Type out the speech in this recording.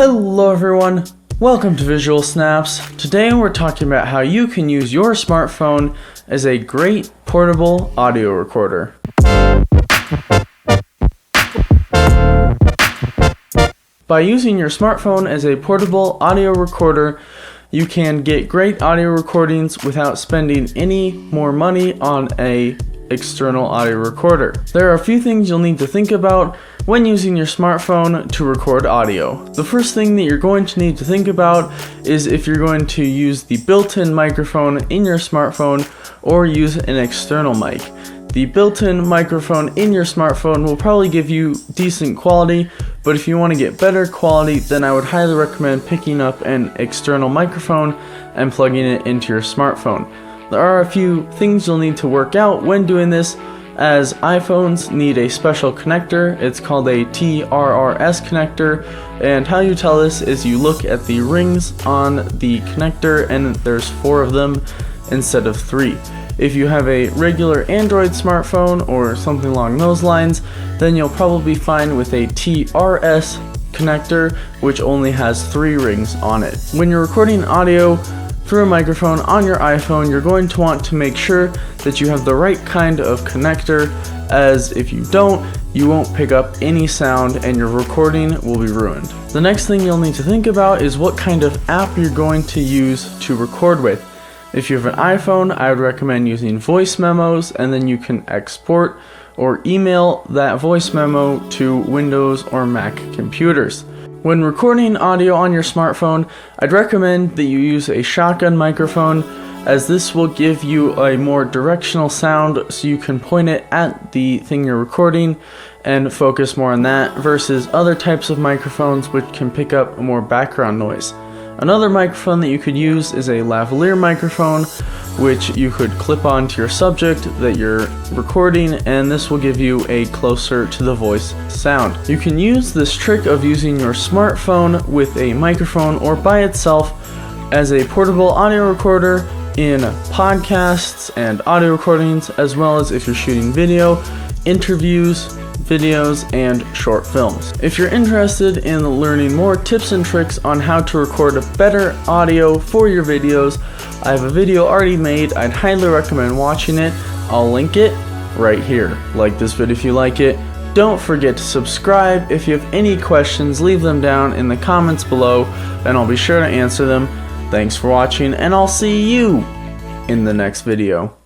Hello everyone, welcome to VisualSnaps. Today we're talking about how you can use your smartphone as a great portable audio recorder. By using your smartphone as a portable audio recorder, you can get great audio recordings without spending any more money on an external audio recorder. There are a few things you'll need to think about when using your smartphone to record audio. The first thing that you're going to need to think about is if you're going to use the built-in microphone in your smartphone or use an external mic. The built-in microphone in your smartphone will probably give you decent quality, but if you want to get better quality, then I would highly recommend picking up an external microphone and plugging it into your smartphone. There are a few things you'll need to work out when doing this, as iPhones need a special connector. It's called a TRRS connector, and how you tell this is you look at the rings on the connector and there's 4 of them instead of 3. If you have a regular Android smartphone or something along those lines, then you'll probably be fine with a TRS connector, which only has 3 rings on it. When you're recording audio through a microphone on your iPhone, you're going to want to make sure that you have the right kind of connector, as if you don't, you won't pick up any sound and your recording will be ruined. The next thing you'll need to think about is what kind of app you're going to use to record with. If you have an iPhone, I would recommend using voice memos, and then you can export or email that voice memo to Windows or Mac computers. When recording audio on your smartphone, I'd recommend that you use a shotgun microphone, as this will give you a more directional sound so you can point it at the thing you're recording and focus more on that, versus other types of microphones which can pick up more background noise. Another microphone that you could use is a lavalier microphone, which you could clip onto your subject that you're recording, and this will give you a closer to the voice sound. You can use this trick of using your smartphone with a microphone or by itself as a portable audio recorder in podcasts and audio recordings, as well as if you're shooting video, interviews, videos, and short films. If you're interested in learning more tips and tricks on how to record better audio for your videos, I have a video already made. I'd highly recommend watching it. I'll link it right here. Like this video if you like it. Don't forget to subscribe. If you have any questions, leave them down in the comments below and I'll be sure to answer them. Thanks for watching, and I'll see you in the next video.